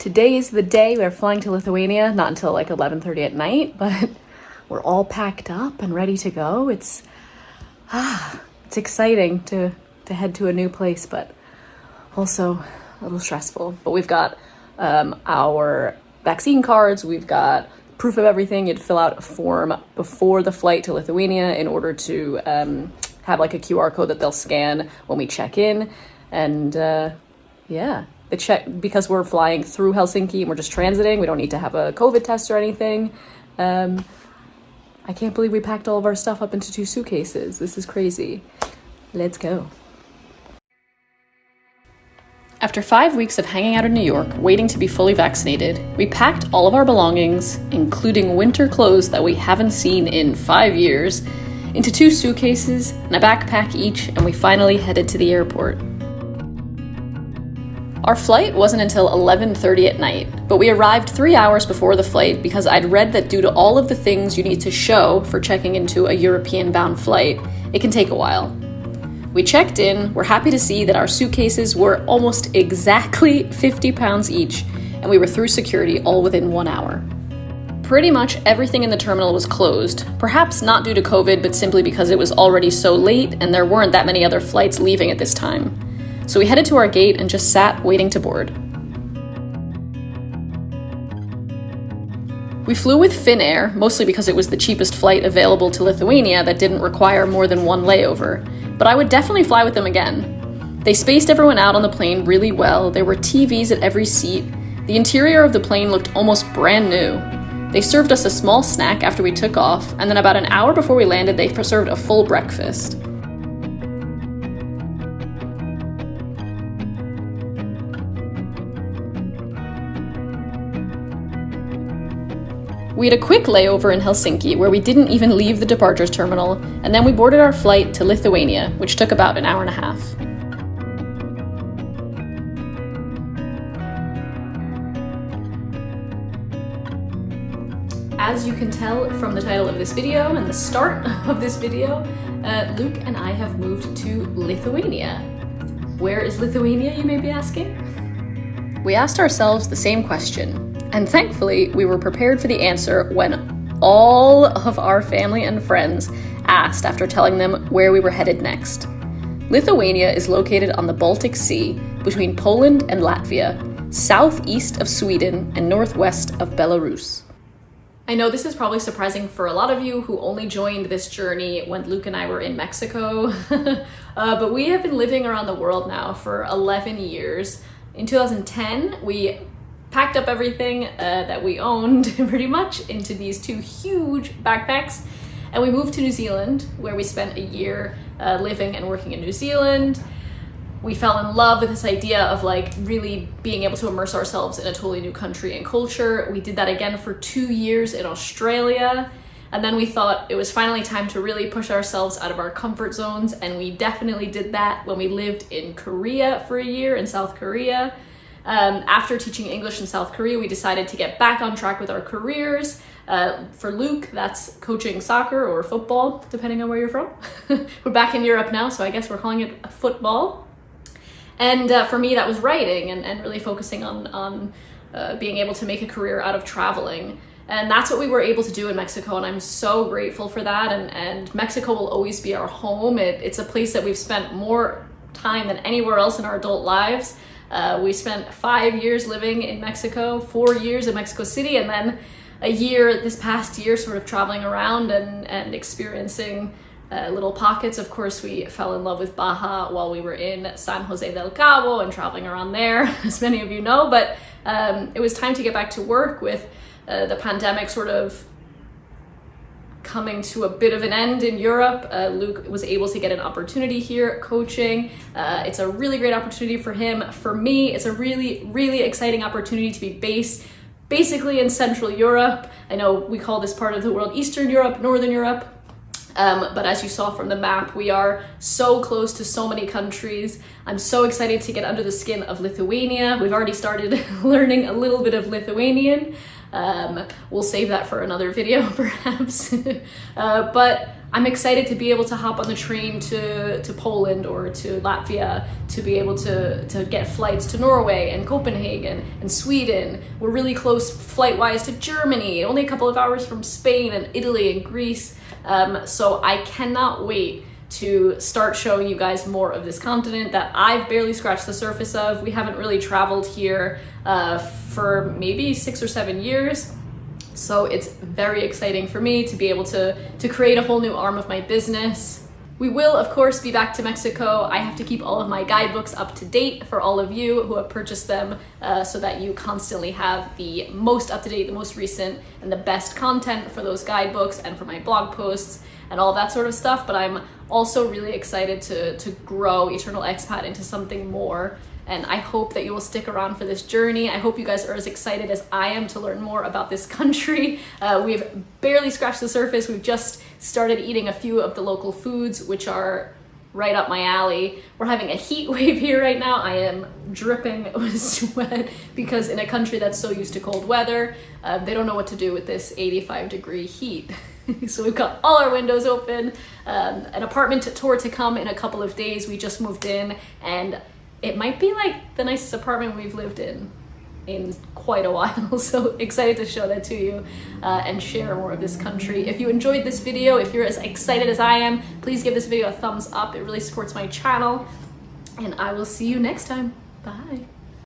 Today is the day. We're flying to Lithuania, not until like 11:30 at night, but we're all packed up and ready to go. It's exciting to head to a new place, but also a little stressful. But we've got our vaccine cards, we've got proof of everything. You'd fill out a form before the flight to Lithuania in order to have like a QR code that they'll scan when we check in. And the check, because we're flying through Helsinki and we're just transiting, we don't need to have a COVID test or anything. I can't believe we packed all of our stuff up into 2 suitcases. This is crazy. Let's go. After 5 weeks of hanging out in New York, waiting to be fully vaccinated, we packed all of our belongings, including winter clothes that we haven't seen in 5 years, into 2 suitcases and a backpack each, and we finally headed to the airport. Our flight wasn't until 11:30 at night, but we arrived 3 hours before the flight because I'd read that due to all of the things you need to show for checking into a European-bound flight, it can take a while. We checked in, we're happy to see that our suitcases were almost exactly 50 pounds each, and we were through security all within 1 hour. Pretty much everything in the terminal was closed, perhaps not due to COVID, but simply because it was already so late and there weren't that many other flights leaving at this time. So we headed to our gate and just sat waiting to board. We flew with Finnair, mostly because it was the cheapest flight available to Lithuania that didn't require more than 1 layover, but I would definitely fly with them again. They spaced everyone out on the plane really well, there were TVs at every seat, the interior of the plane looked almost brand new. They served us a small snack after we took off, and then about an hour before we landed they served a full breakfast. We had a quick layover in Helsinki where we didn't even leave the departures terminal, and then we boarded our flight to Lithuania, which took about an hour and a half. As you can tell from the title of this video and the start of this video, Luke and I have moved to Lithuania. Where is Lithuania, you may be asking? We asked ourselves the same question. And thankfully, we were prepared for the answer when all of our family and friends asked after telling them where we were headed next. Lithuania is located on the Baltic Sea between Poland and Latvia, southeast of Sweden and northwest of Belarus. I know this is probably surprising for a lot of you who only joined this journey when Luke and I were in Mexico, but we have been living around the world now for 11 years. In 2010, we packed up everything that we owned pretty much into these 2 huge backpacks, and we moved to New Zealand, where we spent a year living and working in New Zealand. We fell in love with this idea of like really being able to immerse ourselves in a totally new country and culture. We did that again for 2 years in Australia, and then we thought it was finally time to really push ourselves out of our comfort zones, and we definitely did that when we lived in Korea for a year, in South Korea. After teaching English in South Korea, we decided to get back on track with our careers. For Luke, that's coaching soccer or football, depending on where you're from. We're back in Europe now, so I guess we're calling it football. And for me, that was writing and really focusing on being able to make a career out of traveling. And that's what we were able to do in Mexico, and I'm so grateful for that. And Mexico will always be our home. It's a place that we've spent more time than anywhere else in our adult lives. We spent 5 years living in Mexico, 4 years in Mexico City, and then a year this past year sort of traveling around and experiencing little pockets. Of course, we fell in love with Baja while we were in San Jose del Cabo and traveling around there, as many of you know, but it was time to get back to work with the pandemic sort of coming to a bit of an end in Europe. Luke was able to get an opportunity here coaching. It's a really great opportunity for him. For me, it's a really, really exciting opportunity to be based basically in Central Europe. I know we call this part of the world Eastern Europe, Northern Europe, but as you saw from the map, we are so close to so many countries. I'm so excited to get under the skin of Lithuania. We've already started learning a little bit of Lithuanian. We'll save that for another video perhaps. But I'm excited to be able to hop on the train to Poland or to Latvia, to be able to get flights to Norway and Copenhagen and Sweden. We're really close flight-wise to Germany, only a couple of hours from Spain and Italy and Greece. So I cannot wait to start showing you guys more of this continent that I've barely scratched the surface of. We haven't really traveled here for maybe 6 or 7 years. So it's very exciting for me to be able to create a whole new arm of my business. We will, of course, be back to Mexico. I have to keep all of my guidebooks up to date for all of you who have purchased them, so that you constantly have the most up-to-date, the most recent, and the best content for those guidebooks and for my blog posts and all that sort of stuff. But I'm also really excited to grow Eternal Expat into something more. And I hope that you will stick around for this journey. I hope you guys are as excited as I am to learn more about this country. We've barely scratched the surface. We've just started eating a few of the local foods, which are right up my alley. We're having a heat wave here right now. I am dripping with sweat because in a country that's so used to cold weather, they don't know what to do with this 85-degree heat. So we've got all our windows open, an apartment tour to come in a couple of days. We just moved in, and it might be like the nicest apartment we've lived in quite a while. So excited to show that to you and share more of this country. If you enjoyed this video, if you're as excited as I am, please give this video a thumbs up. It really supports my channel, and I will see you next time. Bye.